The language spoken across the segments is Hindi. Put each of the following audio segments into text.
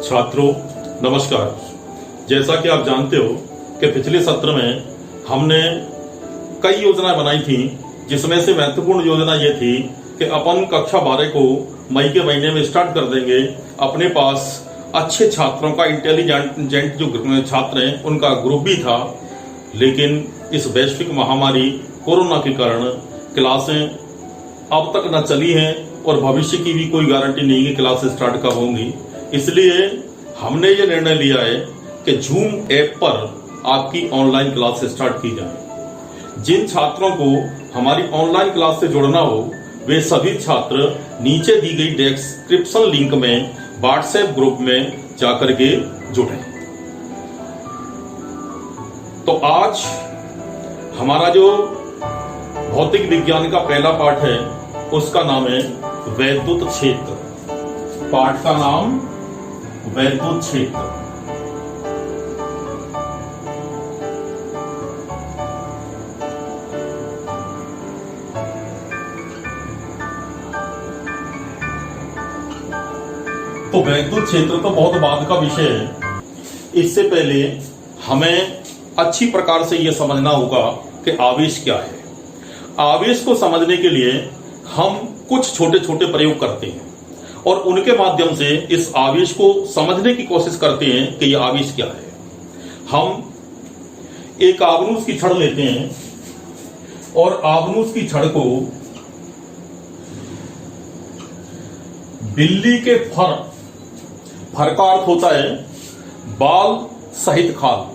छात्रों नमस्कार। जैसा कि आप जानते हो कि पिछले सत्र में हमने कई योजनाएं बनाई थी, जिसमें से महत्वपूर्ण योजना ये थी कि अपन कक्षा 12 को मई के महीने में स्टार्ट कर देंगे। अपने पास अच्छे छात्रों का इंटेलिजेंट जो छात्र हैं उनका ग्रुप भी था, लेकिन इस वैश्विक महामारी कोरोना के कारण क्लासें अब तक न चली हैं और भविष्य की भी कोई गारंटी नहीं कि क्लासें स्टार्ट कब होंगी। इसलिए हमने ये निर्णय लिया है कि जूम ऐप पर आपकी ऑनलाइन क्लास स्टार्ट की जाए। जिन छात्रों को हमारी ऑनलाइन क्लास से जुड़ना हो वे सभी छात्र नीचे दी गई डिस्क्रिप्शन लिंक में व्हाट्सएप ग्रुप में जाकर के जुड़ें। तो आज हमारा जो भौतिक विज्ञान का पहला पाठ है उसका नाम है वैद्युत क्षेत्र। पाठ का नाम वैद्युत क्षेत्र। तो वैद्युत क्षेत्र तो बहुत बाद का विषय है। इससे पहले हमें अच्छी प्रकार से यह समझना होगा कि आवेश क्या है। आवेश को समझने के लिए हम कुछ छोटे छोटे प्रयोग करते हैं और उनके माध्यम से इस आवेश को समझने की कोशिश करते हैं कि यह आवेश क्या है। हम एक आबनूस की छड़ लेते हैं और आबनूस की छड़ को बिल्ली के फर का अर्थ होता है बाल सहित खाल,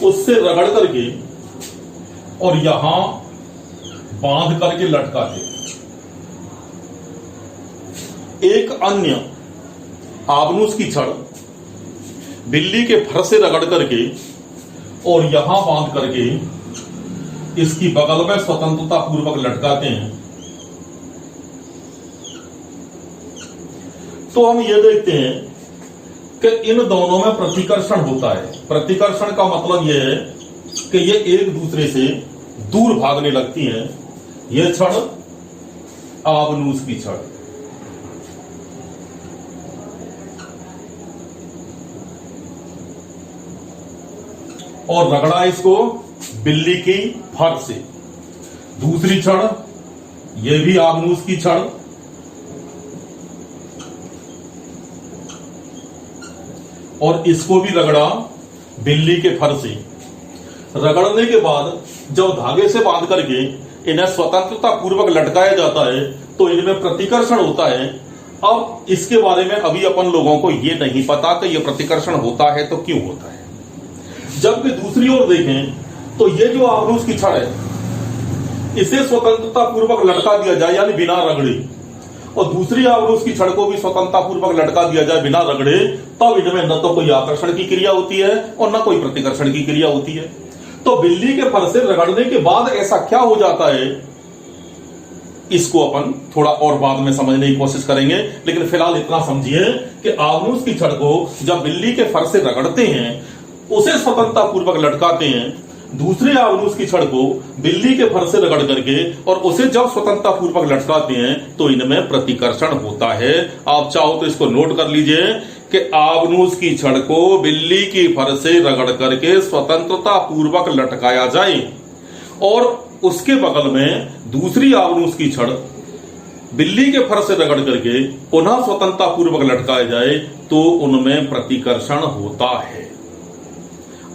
उससे रगड़ करके और यहां बांध करके लटकाते हैं। एक अन्य आबनूस की छड़ बिल्ली के फर से रगड़ करके और यहां बांध करके इसकी बगल में स्वतंत्रता पूर्वक लटकाते हैं। तो हम ये देखते हैं कि इन दोनों में प्रतिकर्षण होता है। प्रतिकर्षण का मतलब यह है कि ये एक दूसरे से दूर भागने लगती हैं। यह छड़ आबनूस की छड़, और रगड़ा इसको बिल्ली की फर से। दूसरी छड़ यह भी आबनूस की छड़, और इसको भी रगड़ा बिल्ली के फर से। रगड़ने के बाद जब धागे से बांध करके इन्हें स्वतंत्रता पूर्वक लटकाया जाता है तो इनमें प्रतिकर्षण होता है। अब इसके बारे में अभी अपन लोगों को यह नहीं पता कि यह प्रतिकर्षण होता है तो क्यों होता है। जबकि दूसरी ओर देखें तो ये जो आबनूस की छड़ है इसे स्वतंत्रता पूर्वक लटका दिया जाए यानी बिना रगड़े, और दूसरी आबनूस की छड़ को भी स्वतंत्रता पूर्वक लटका दिया जाए बिना रगड़े, तब इनमें न तो कोई आकर्षण की क्रिया होती है और न कोई प्रतिकर्षण की क्रिया होती है। तो बिल्ली के फर से रगड़ने के बाद ऐसा क्या हो जाता है, इसको अपन थोड़ा और बाद में समझने की कोशिश करेंगे। लेकिन फिलहाल इतना समझिए कि आबनूस की छड़ को जब बिल्ली के फर से रगड़ते हैं उसे स्वतंत्रता पूर्वक लटकाते हैं, दूसरे आबनूस की छड़ को बिल्ली के फर से रगड़ करके और उसे जब स्वतंत्रता पूर्वक लटकाते हैं तो इनमें प्रतिकर्षण होता है। आप चाहो तो इसको नोट कर लीजिए कि आबनूस की छड़ को बिल्ली की फर से रगड़ करके स्वतंत्रता पूर्वक लटकाया जाए और उसके बगल में दूसरी आबनूस की छड़ बिल्ली के फर से रगड़ करके पुनः स्वतंत्रता पूर्वक लटकाया जाए तो उनमें प्रतिकर्षण होता है।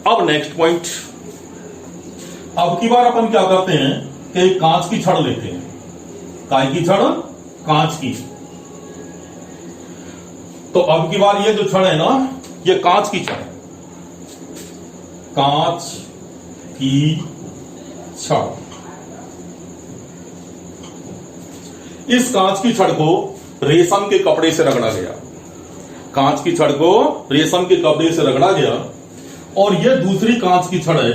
अब नेक्स्ट पॉइंट, अब की बार अपन क्या करते हैं कि कांच की छड़ लेते हैं। काय की छड़? कांच की। तो अब की बार ये जो छड़ है ना, ये कांच की छड़, कांच की छड़। इस कांच की छड़ को रेशम के कपड़े से रगड़ा गया। कांच की छड़ को रेशम के कपड़े से रगड़ा गया और यह दूसरी कांच की छड़ है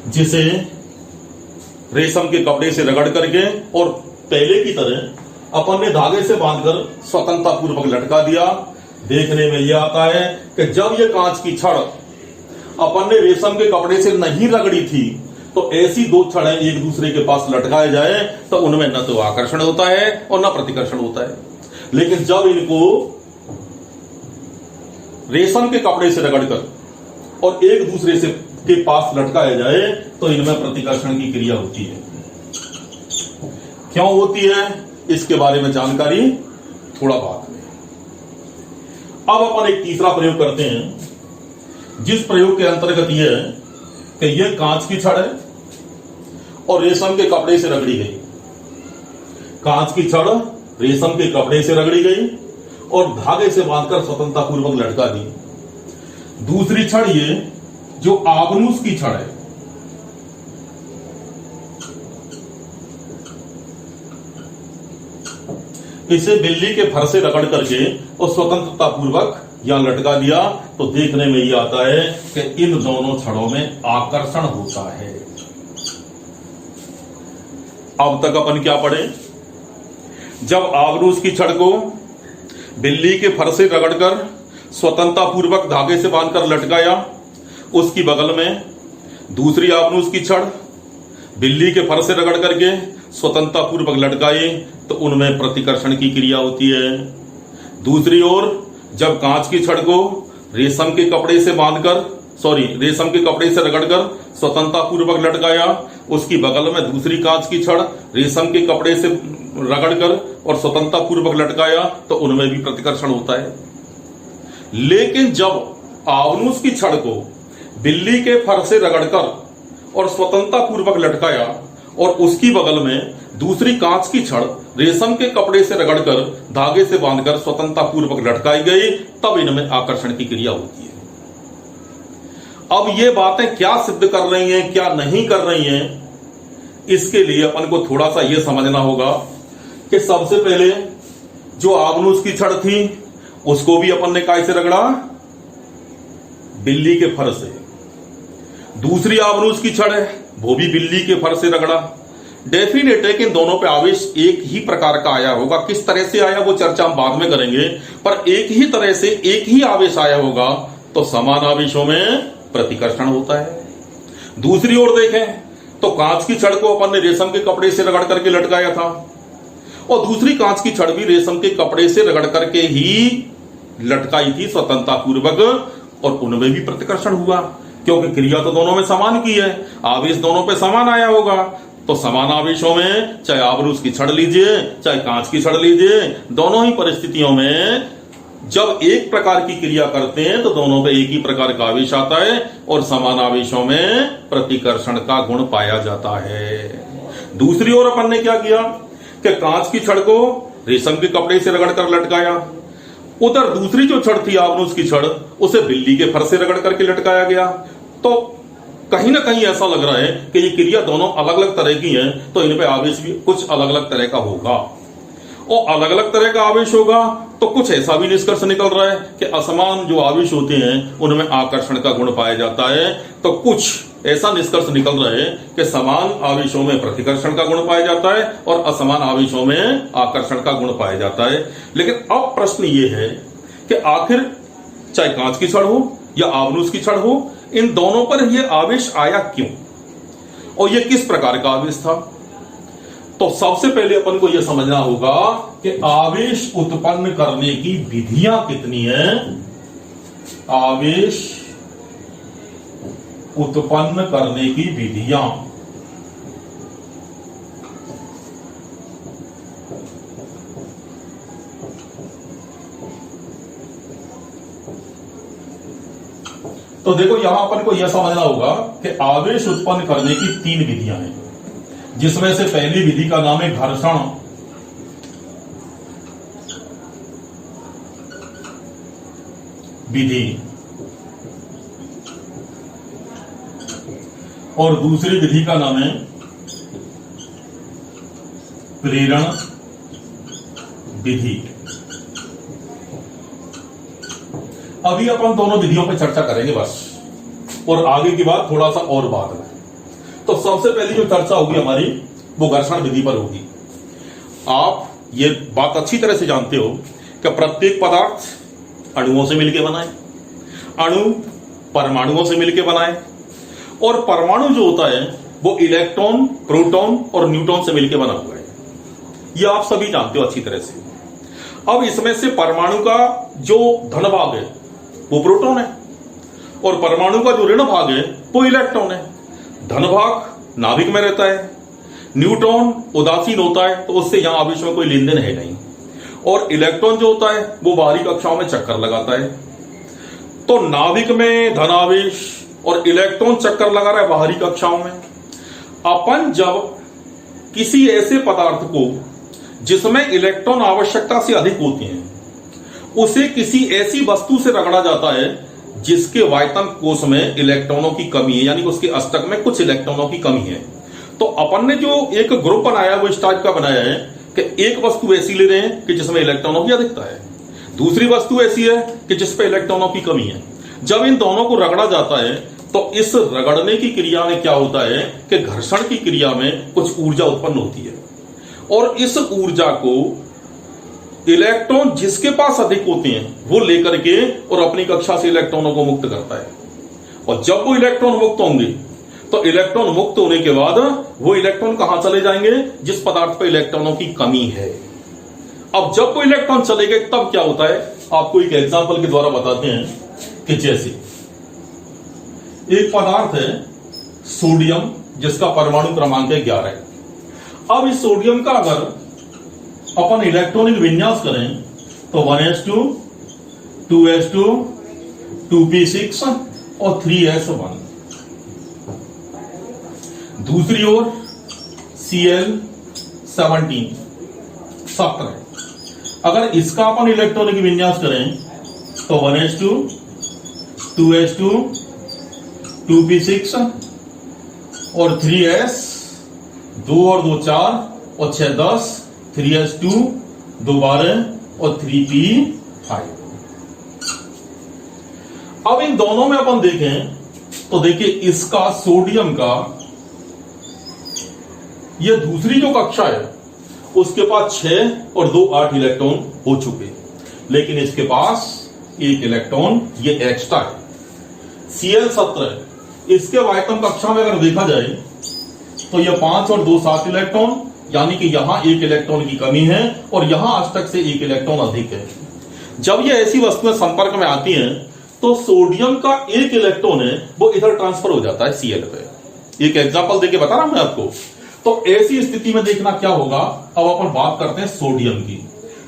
जिसे रेशम के कपड़े से रगड़ करके और पहले की तरह अपन ने धागे से बांधकर स्वतंत्रता पूर्वक लटका दिया। देखने में यह आता है कि जब यह कांच की छड़ अपन ने रेशम के कपड़े से नहीं रगड़ी थी तो ऐसी दो छड़ें एक दूसरे के पास लटकाए जाए तो उनमें न तो आकर्षण होता है और न प्रतिकर्षण होता है। लेकिन जब इनको रेशम के कपड़े से रगड़कर और एक दूसरे से के पास लटकाया जाए तो इनमें प्रतिकर्षण की क्रिया होती है। क्यों होती है इसके बारे में जानकारी थोड़ा बाद में। अब अपन एक तीसरा प्रयोग करते हैं, जिस प्रयोग के अंतर्गत यह है कि यह कांच की छड़ है और रेशम के कपड़े से रगड़ी गई। कांच की छड़ रेशम के कपड़े से रगड़ी गई और धागे से बांधकर स्वतंत्रता पूर्वक लटका दी। दूसरी छड़ ये जो आबनूस की छड़ है, इसे बिल्ली के फर से रगड़ करके और स्वतंत्रता पूर्वक यहां लटका दिया तो देखने में यह आता है कि इन दोनों छड़ों में आकर्षण होता है। अब तक अपन क्या पढ़े? जब आबनूस की छड़ को बिल्ली के फर से रगड़कर स्वतंत्रता पूर्वक धागे से बांधकर लटकाया, उसकी बगल में दूसरी आबनूस की छड़ बिल्ली के फर से रगड़ करके स्वतंत्रता पूर्वक लटकाए तो उनमें प्रतिकर्षण की क्रिया होती है। दूसरी ओर जब कांच की छड़ को रेशम के कपड़े से रेशम के कपड़े से रगड़कर स्वतंत्रता पूर्वक लटकाया, उसकी बगल में दूसरी कांच की छड़ रेशम के कपड़े से रगड़कर और स्वतंत्रता पूर्वक लटकाया तो उनमें भी प्रतिकर्षण होता है। लेकिन जब आबनूस की छड़ को बिल्ली के फर से रगड़कर और स्वतंत्रता पूर्वक लटकाया और उसकी बगल में दूसरी कांच की छड़ रेशम के कपड़े से रगड़कर धागे से बांधकर स्वतंत्रता पूर्वक लटकाई गई, तब इनमें आकर्षण की क्रिया होती है। अब ये बातें क्या सिद्ध कर रही हैं, क्या नहीं कर रही हैं, इसके लिए अपन को थोड़ा सा यह समझना होगा कि सबसे पहले जो आबनूस की छड़ थी उसको भी अपन ने काय से रगड़ा? बिल्ली के फर से। दूसरी आबनूस की छड़ है वो भी बिल्ली के फर से रगड़ा। डेफिनेट है कि इन दोनों पे आवेश एक ही प्रकार का आया होगा। किस तरह से आया वो चर्चा हम बाद में करेंगे, पर एक ही तरह से एक ही आवेश आया होगा तो समान आवेशों में प्रतिकर्षण होता है। दूसरी ओर देखें तो कांच की छड़ को अपन ने रेशम के कपड़े से रगड़ करके लटकाया था और दूसरी कांच की छड़ भी रेशम के कपड़े से रगड़ करके ही लटकाई थी स्वतंत्रता पूर्वक, और उनमें भी प्रतिकर्षण हुआ क्योंकि क्रिया तो दोनों में समान की है, आवेश दोनों पे समान आया होगा। तो समान आवेशों में चाहे आबनूस की छड़ लीजिए चाहे कांच की छड़ लीजिए, दोनों ही परिस्थितियों में जब एक प्रकार की क्रिया करते हैं तो दोनों पे एक ही प्रकार का आवेश आता है और समान आवेशों में प्रतिकर्षण का गुण पाया जाता है। दूसरी ओर अपन ने क्या किया कि कांच की छड़ को रेशम के कपड़े से रगड़कर लटकाया, उधर दूसरी जो छड़ थी आबनूस की छड़ उसे बिल्ली के फर से रगड़ करके लटकाया गया। तो कहीं ना कहीं ऐसा लग रहा है कि ये क्रिया दोनों अलग अलग तरह की है, तो इन पे आवेश भी कुछ अलग अलग तरह का होगा और अलग अलग तरह का आवेश होगा तो कुछ ऐसा भी निष्कर्ष निकल रहा है कि असमान जो आवेश होते हैं उनमें आकर्षण का गुण पाया जाता है। तो कुछ ऐसा निष्कर्ष निकल रहा है कि समान आवेशों में प्रतिकर्षण का गुण पाया जाता है और असमान आवेशों में आकर्षण का गुण पाया जाता है। लेकिन अब प्रश्न ये है कि आखिर चाहे कांच की छड़ हो या आबनूस की छड़ हो, इन दोनों पर यह आवेश आया क्यों और यह किस प्रकार का आवेश था? तो सबसे पहले अपन को यह समझना होगा कि आवेश उत्पन्न करने की विधियां कितनी हैं। आवेश उत्पन्न करने की विधियां, तो देखो यहां अपन को यह समझना होगा कि आवेश उत्पन्न करने की 3 विधियां हैं, जिसमें से पहली विधि का नाम है घर्षण विधि और दूसरी विधि का नाम है प्रेरण विधि। अभी अपन दोनों विधियों पर चर्चा करेंगे बस, और आगे की बात थोड़ा सा और बाद में। तो सबसे पहली जो चर्चा होगी हमारी वो घर्षण विधि पर होगी। आप ये बात अच्छी तरह से जानते हो कि प्रत्येक पदार्थ अणुओं से मिलकर बनाए, अणु परमाणुओं से मिलकर बनाए, और परमाणु जो होता है वो इलेक्ट्रॉन, प्रोटॉन और न्यूट्रॉन से मिलकर बना हुआ है। ये आप सभी जानते हो अच्छी तरह से। अब इसमें से परमाणु का जो धन भाग है वो प्रोटॉन है और परमाणु का जो ऋण भाग है वो इलेक्ट्रॉन है। धन भाग नाभिक में रहता है, न्यूट्रॉन उदासीन होता है तो उससे यहां आवेश में कोई लेन देन है नहीं, और इलेक्ट्रॉन जो होता है वो बाहरी कक्षाओं में चक्कर लगाता है। तो नाभिक में धनावेश और इलेक्ट्रॉन चक्कर लगा रहा है बाहरी कक्षाओं में। अपन जब किसी ऐसे पदार्थ को जिसमें इलेक्ट्रॉन आवश्यकता से अधिक होती हैं उसे किसी ऐसी वस्तु से रगड़ा जाता है जिसके वायतन कोश में इलेक्ट्रॉनों की कमी है, यानी उसके अष्टक में कुछ इलेक्ट्रॉनों की कमी है। तो अपन ने जो एक ग्रुप बनाया वो इस टाइप का बनाया है कि एक वस्तु ऐसी ले रहे हैं कि जिसमें इलेक्ट्रॉनों की अधिकता है, दूसरी वस्तु ऐसी है कि जिसपे इलेक्ट्रॉनों की कमी है। जब इन दोनों को रगड़ा जाता है तो इस रगड़ने की क्रिया में क्या होता है कि घर्षण की क्रिया में कुछ ऊर्जा उत्पन्न होती है, और इस ऊर्जा को इलेक्ट्रॉन जिसके पास अधिक होते हैं वो लेकर के और अपनी कक्षा से इलेक्ट्रॉनों को मुक्त करता है। और जब वो इलेक्ट्रॉन मुक्त होंगे तो इलेक्ट्रॉन मुक्त होने के बाद वो इलेक्ट्रॉन कहां चले जाएंगे, जिस पदार्थ पर इलेक्ट्रॉनों की कमी है। अब जब वो इलेक्ट्रॉन चले गए तब क्या होता है, आपको एक एग्जांपल के द्वारा बताते हैं कि जैसे एक पदार्थ है सोडियम जिसका परमाणु क्रमांक है 11। अब इस सोडियम का अगर अपन इलेक्ट्रॉनिक विन्यास करें तो 1s2, 2s2, 2p6 और 3s1। दूसरी ओर Cl17 17। अगर इसका अपन इलेक्ट्रॉनिक विन्यास करें तो 1s2, 2s2, 2p6 और 3s, 2 और 2 4 और 6 10, 3s2, 2 12 और 3p5। अब इन दोनों में अपन देखें तो देखिए इसका सोडियम का ये दूसरी जो कक्षा है उसके पास 6 और 2 8 इलेक्ट्रॉन हो चुके, लेकिन इसके पास एक इलेक्ट्रॉन ये एक्स्ट्रा है। Cl17 इसके वायतन कक्षा में अगर देखा जाए तो यह 5 और 2 7 इलेक्ट्रॉन, यानी कि यहां एक इलेक्ट्रॉन की कमी है और यहां अष्टक से एक इलेक्ट्रॉन अधिक है। जब ये ऐसी वस्तुएं संपर्क में आती हैं तो सोडियम का एक इलेक्ट्रॉन है वो इधर ट्रांसफर हो जाता है Cl पे। एक एग्जांपल देके बता रहा हूं मैं आपको। तो ऐसी स्थिति में देखना क्या होगा। अब अपन बात करते हैं सोडियम की।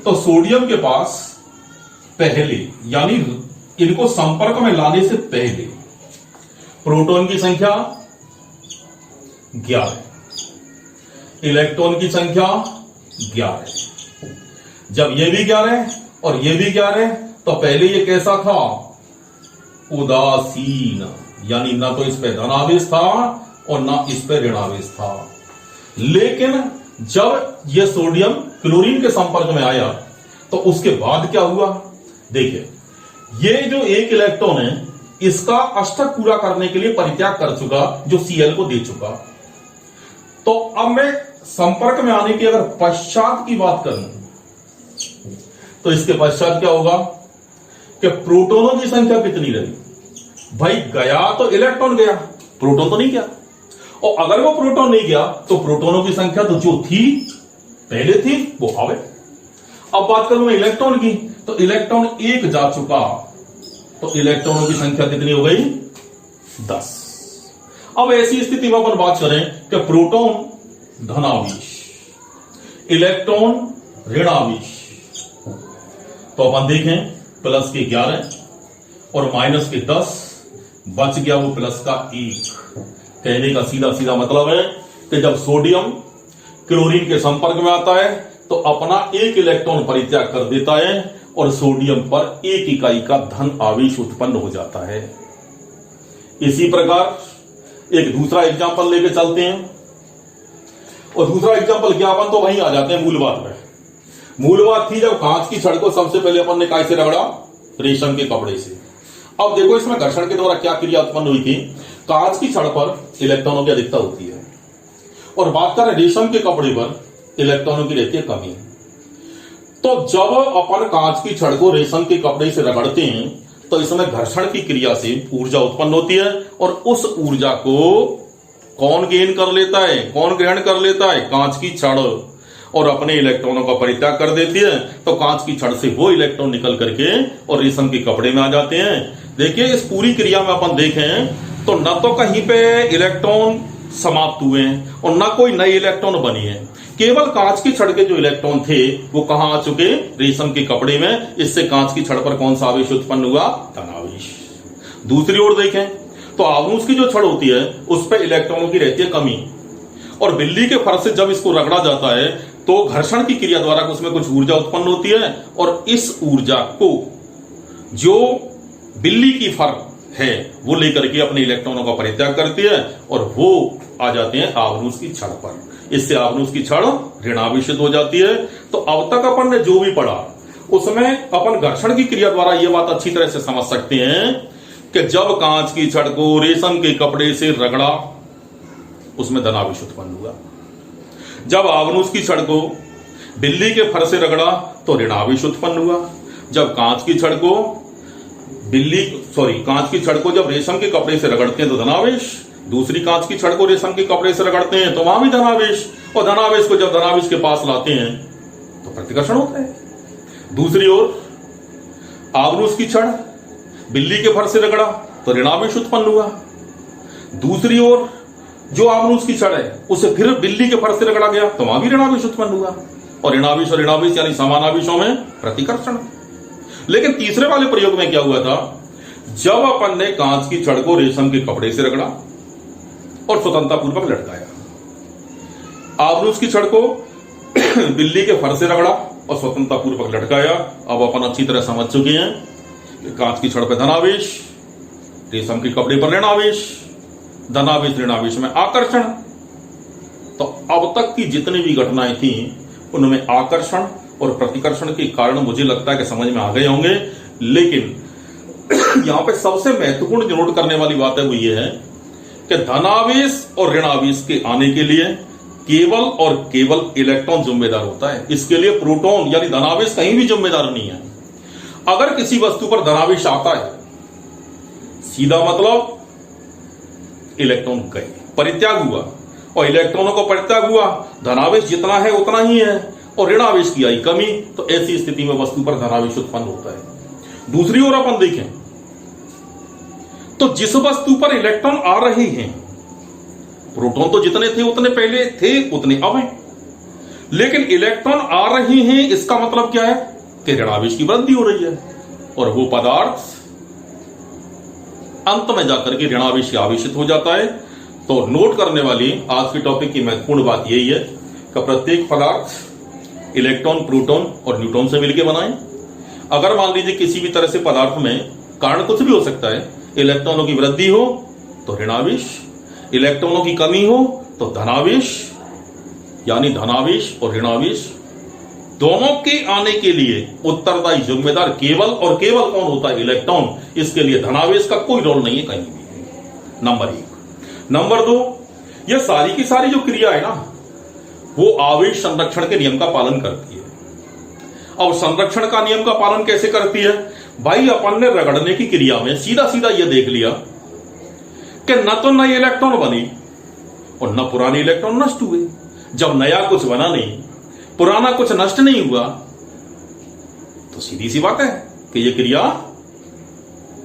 तो सोडियम के पास पहले, यानी इनको संपर्क में लाने से पहले प्रोटॉन की संख्या 11, इलेक्ट्रॉन की संख्या 11। जब ये भी 11 और ये भी 11 तो पहले ये कैसा था, उदासीन, यानी ना तो इस पे धनावेश था और ना इस पे ऋणावेश था। लेकिन जब यह सोडियम क्लोरीन के संपर्क में आया तो उसके बाद क्या हुआ, देखिए ये जो एक इलेक्ट्रॉन है इसका अष्टक पूरा करने के लिए परित्याग कर चुका जो Cl को दे चुका। तो अब मैं संपर्क में आने की अगर पश्चात की बात करूं तो इसके पश्चात क्या होगा कि प्रोटॉनों की संख्या कितनी रही। भाई गया तो इलेक्ट्रॉन गया, प्रोटॉन तो नहीं गया। और अगर वो प्रोटॉन नहीं गया तो प्रोटॉनों की संख्या तो जो थी पहले थी वो आवे। अब बात करूं मैं इलेक्ट्रॉन की, तो इलेक्ट्रॉन एक जा चुका तो इलेक्ट्रॉनों की संख्या कितनी हो गई, 10। अब ऐसी स्थिति में अपन बात करें कि प्रोटॉन धनावेश, इलेक्ट्रॉन ऋणावेश, तो अपन देखें प्लस के 11 और माइनस के 10, बच गया वो प्लस का 1। कहने का सीधा सीधा मतलब है कि जब सोडियम क्लोरीन के संपर्क में आता है तो अपना एक इलेक्ट्रॉन परित्याग कर देता है और सोडियम पर एक इकाई का धन आवेश उत्पन्न हो जाता है। इसी प्रकार एक दूसरा एग्जांपल लेके चलते हैं, और दूसरा एग्जांपल क्या, अपन तो वहीं आ जाते हैं मूल बात में। मूल बात थी जब कांच की छड़ को सबसे पहले अपन ने काय से रगड़ा, रेशम के कपड़े से। अब देखो इसमें घर्षण के द्वारा क्या क्रिया उत्पन्न हुई थी। कांच की छड़ पर इलेक्ट्रॉनों की अधिकता होती है और बात करें रेशम के कपड़े पर इलेक्ट्रॉनों की रहती है कमी। तो जब अपन कांच की छड़ को रेशम के कपड़े से रगड़ते हैं तो इसमें घर्षण की क्रिया से ऊर्जा उत्पन्न होती है और उस ऊर्जा को कौन गेन कर लेता है, कौन ग्रहण कर लेता है? कांच की छड़, और अपने इलेक्ट्रॉनों का परित्याग कर देती है। तो कांच की छड़ से वो इलेक्ट्रॉन निकल करके और रेशम के कपड़े में आ जाते हैं। देखिए इस पूरी क्रिया में अपन देखें तो न तो कहीं पे इलेक्ट्रॉन समाप्त हुए हैं और न कोई नए इलेक्ट्रॉन बने हैं। केवल कांच की छड़ के जो इलेक्ट्रॉन थे वो कहां आ चुके? रेशम के कपड़े में। इससे कांच की छड़ पर कौन सा आवेश उत्पन्न हुआ? धनावेश। दूसरी ओर देखें तो आवनुष की जो छड़ होती है उस पर इलेक्ट्रॉनों की रहती है कमी, और बिल्ली के फर से जब इसको रगड़ा जाता है तो घर्षण की क्रिया द्वारा उसमें कुछ ऊर्जा उत्पन्न होती है, और इस ऊर्जा को जो बिल्ली की फर है वो लेकर के अपने इलेक्ट्रॉनों का परित्याग करती है और वो आ जाते हैं आवनुष की छड़ पर। इससे आवनुष की छड़ ऋणावेशित हो जाती है। तो अब तक अपन ने जो भी पढ़ा उसमें अपन घर्षण की क्रिया द्वारा ये बात अच्छी तरह से समझ सकते हैं कि जब कांच की छड़ को रेशम के कपड़े से रगड़ा उसमें धनावेश उत्पन्न हुआ। जब आवनुष की छड़ को बिल्ली के फर से रगड़ा तो ऋणावेश उत्पन्न हुआ। जब कांच की छड़ को कांच की छड़ को जब रेशम के कपड़े से रगड़ते हैं तो धनावेश, दूसरी कांच की छड़ को रेशम के कपड़े से रगड़ते हैं तो वहां भी धनावेश, और धनावेश को जब धनावेश के पास लाते हैं तो प्रतिकर्षण होता है। दूसरी ओर आवनुष की छड़ बिल्ली के फर से रगड़ा तो ऋणावेश उत्पन्न हुआ। दूसरी ओर जो आवनुष की छड़ है उसे फिर बिल्ली के फर से रगड़ा गया तो वहां भी ऋणावेश उत्पन्न हुआ, और ऋणावेश यानी समान आवेशों में प्रतिकर्षण। लेकिन तीसरे वाले प्रयोग में क्या हुआ था? जब अपन ने कांच की छड़ को रेशम के कपड़े से रगड़ा और स्वतंत्रतापूर्वक लटकाया, आवनुष की छड़ को बिल्ली के फर से रगड़ा और स्वतंत्रतापूर्वक लटकाया। अब अपन अच्छी तरह समझ चुके हैं कि कांच की छड़ पर धनावेश, रेशम के कपड़े पर ऋणावेश, धनावेश ऋणावेश में आकर्षण। तो अब तक की जितनी भी घटनाएं थी उनमें आकर्षण और प्रतिकर्षण के कारण मुझे लगता है कि समझ में आ गए होंगे। लेकिन यहां पे सबसे महत्वपूर्ण जो नोट करने वाली बात है वो ये है कि धनावेश और ऋणावेश के आने के लिए केवल और केवल इलेक्ट्रॉन जिम्मेदार होता है। इसके लिए प्रोटॉन यानी धनावेश कहीं भी जिम्मेदार नहीं है। अगर किसी वस्तु पर धनावेश आता है सीधा मतलब इलेक्ट्रॉन गए, परित्याग हुआ, और इलेक्ट्रॉनों का परित्याग हुआ, धनावेश जितना है उतना ही है और ऋणावेश की आई कमी, तो ऐसी स्थिति में वस्तु पर धनावेश उत्पन्न होता है। दूसरी ओर अपन देखें तो जिस वस्तु पर इलेक्ट्रॉन आ रहे हैं, प्रोटॉन तो जितने थे उतने पहले थे उतने अब हैं, लेकिन इलेक्ट्रॉन आ रहे हैं इसका मतलब क्या है कि ऋणावेश की वृद्धि हो रही है, और वो पदार्थ अंत में जाकर के ऋणावेश आवेशित हो जाता है। तो नोट करने वाली आज के टॉपिक की महत्वपूर्ण बात यही है कि प्रत्येक पदार्थ इलेक्ट्रॉन, प्रोटॉन और न्यूट्रॉन से मिलकर बनाएं। अगर मान लीजिए किसी भी तरह से पदार्थ में कारण कुछ भी हो सकता है, इलेक्ट्रॉनों की वृद्धि हो तो ऋणावेश, इलेक्ट्रॉनों की कमी हो तो धनावेश, यानी धनावेश और ऋणावेश दोनों के आने के लिए उत्तरदायी जिम्मेदार केवल और केवल कौन होता है? इलेक्ट्रॉन। इसके लिए धनावेश का कोई रोल नहीं है कहीं भी। नंबर 1। नंबर 2, ये सारी की सारी जो क्रिया है ना वो आवेश संरक्षण के नियम का पालन करती है। अब संरक्षण का नियम का पालन कैसे करती है? भाई अपन ने रगड़ने की क्रिया में सीधा सीधा यह देख लिया कि न तो नए इलेक्ट्रॉन बने और न पुराने इलेक्ट्रॉन नष्ट हुए। जब नया कुछ बना नहीं, पुराना कुछ नष्ट नहीं हुआ, तो सीधी सी बात है कि यह क्रिया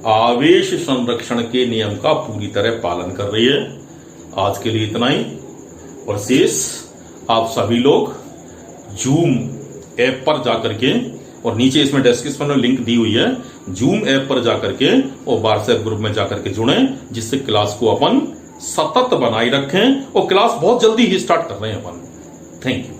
आवेश संरक्षण के नियम का पूरी तरह पालन कर रही है। आज के लिए इतना ही, और शेष आप सभी लोग जूम ऐप पर जाकर के, और नीचे इसमें डिस्क्रिप्शन में लिंक दी हुई है, जूम ऐप पर जाकर के और व्हाट्सएप ग्रुप में जाकर के जुड़ें, जिससे क्लास को अपन सतत बनाए रखें, और क्लास बहुत जल्दी ही स्टार्ट कर रहे हैं अपन। Thank you.